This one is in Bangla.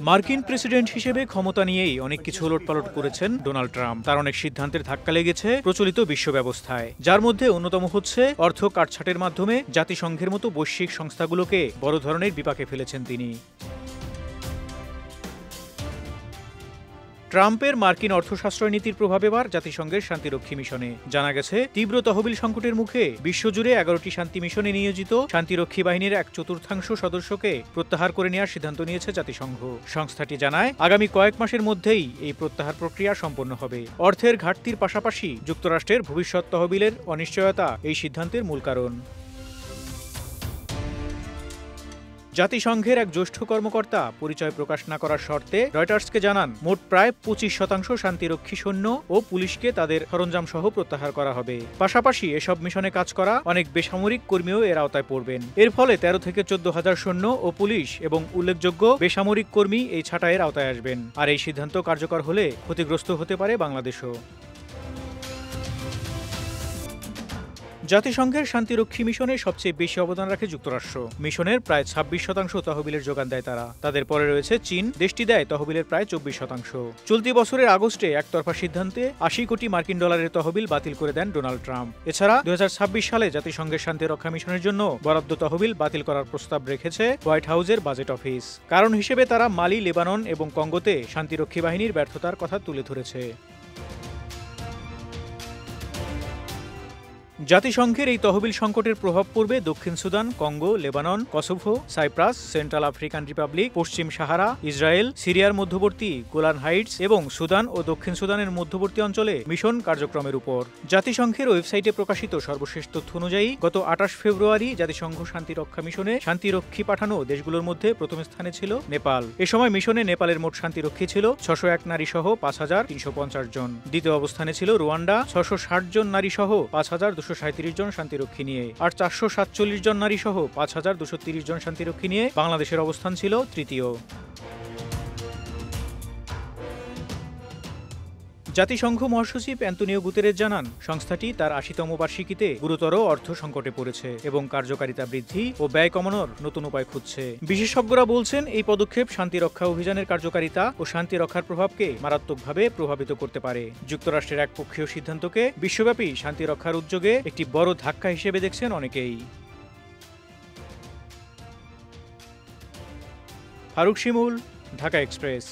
মার্কিন প্রেসিডেন্ট হিসেবে ক্ষমতা নিয়েই অনেক কিছু ওলটপালট করেছেন ডোনাল্ড ট্রাম্প। তার অনেক সিদ্ধান্তের ধাক্কা লেগেছে প্রচলিত বিশ্ব ব্যবস্থায়, যার মধ্যে অন্যতম হচ্ছে অর্থ কাটছাঁটের মাধ্যমে জাতিসংঘের মতো বৈশ্বিক সংস্থাগুলোকে বড় ধরনের বিপাকে ফেলেছেন তিনি। ট্রাম্পের মার্কিন অর্থ সাশ্রয় নীতির প্রভাব এবার জাতিসংঘের শান্তিরক্ষী মিশনে। জানা গেছে, তীব্র তহবিল সংকটের মুখে বিশ্বজুড়ে 11টি শান্তি মিশনে নিয়োজিত শান্তিরক্ষী বাহিনীর 1/4 প্রত্যাহার করে নেওয়ার সিদ্ধান্ত নিয়েছে জাতিসংঘ। সংস্থাটি জানায়, আগামী কয়েক মাসের মধ্যেই এই প্রত্যাহার প্রক্রিয়া সম্পন্ন হবে। অর্থের ঘাটতির পাশাপাশি যুক্তরাষ্ট্রের ভবিষ্যৎ তহবিলের অনিশ্চয়তা এই সিদ্ধান্তের মূল কারণ। জাতিসংঘের এক জ্যেষ্ঠ কর্মকর্তা পরিচয় প্রকাশ না করার শর্তে রয়টার্সকে জানান, মোট প্রায় 25% শান্তিরক্ষী সৈন্য ও পুলিশকে তাদের সরঞ্জাম সহ প্রত্যাহার করা হবে। পাশাপাশি এসব মিশনে কাজ করা অনেক বেসামরিক কর্মীও এর আওতায় পড়বেন। এর ফলে 13 থেকে 14,000 সৈন্য ও পুলিশ এবং উল্লেখযোগ্য বেসামরিক কর্মী এই ছাঁটাইয়ের আওতায় আসবেন। আর এই সিদ্ধান্ত কার্যকর হলে ক্ষতিগ্রস্ত হতে পারে বাংলাদেশও। জাতিসংঘের শান্তিরক্ষী মিশনে সবচেয়ে বেশি অবদান রাখে যুক্তরাষ্ট্র। মিশনের প্রায় 26% তহবিলের যোগান দেয় তারা। তাদের পরে রয়েছে চীন, দেশটি দেয় তহবিলের প্রায় 24%। চলতি বছরের আগস্টে একতরফা সিদ্ধান্তে 80 কোটি মার্কিন ডলারের তহবিল বাতিল করে দেন ডোনাল্ড ট্রাম্প। এছাড়া 2026 সালে জাতিসংঘের শান্তিরক্ষা মিশনের জন্য বরাদ্দ তহবিল বাতিল করার প্রস্তাব রেখেছে হোয়াইট হাউসের বাজেট অফিস। কারণ হিসেবে তারা মালি, লেবানন এবং কঙ্গোতে শান্তিরক্ষী বাহিনীর ব্যর্থতার কথা তুলে ধরেছে। জাতিসংঘের এই তহবিল সংকটের প্রভাব পড়বে দক্ষিণ Sudan, Congo, Lebanon, Kosovo, Cyprus, Central African Republic, পশ্চিম সাহারা, ইসরায়েল, সিরিয়ার মধ্যবর্তী গোলান হাইটস এবং সুদান ও দক্ষিণ সুদানের মধ্যবর্তী অঞ্চলে মিশন কার্যক্রমের উপর। জাতিসংঘের ওয়েবসাইটে প্রকাশিত সর্বশেষ তথ্য অনুযায়ী গত 28 ফেব্রুয়ারি জাতিসংঘ শান্তিরক্ষা মিশনে শান্তিরক্ষী পাঠানো দেশগুলোর মধ্যে প্রথম স্থানে ছিল নেপাল। এ সময় মিশনে নেপালের মোট শান্তিরক্ষী ছিল 601 নারী সহ 5,350 জন। দ্বিতীয় অবস্থানে ছিল রুয়ান্ডা 660 জন নারী সহ 5,237 জন শান্তিরক্ষী নিয়ে। আর 447 জন নারী সহ 5,230 জন শান্তিরক্ষী নিয়ে বাংলাদেশের অবস্থান ছিল তৃতীয়। জাতিসংঘ মহাসচিব অ্যান্তোনিও গুতেরেস জানান, সংস্থাটি তার 80তম বার্ষিকীতে গুরুতর অর্থ সংকটে পড়েছে এবং কার্যকারিতা বৃদ্ধি ও ব্যয় কমানোর নতুন উপায় খুঁজছে। বিশেষজ্ঞরা বলছেন, এই পদক্ষেপ শান্তিরক্ষা অভিযানের কার্যকারিতা ও শান্তি রক্ষার প্রভাবকে মারাত্মকভাবে প্রভাবিত করতে পারে। যুক্তরাষ্ট্রের একপক্ষীয় সিদ্ধান্তকে বিশ্বব্যাপী শান্তি রক্ষার উদ্যোগে একটি বড় ধাক্কা হিসেবে দেখছেন অনেকেই। ফারুক শিমুল, ঢাকা এক্সপ্রেস।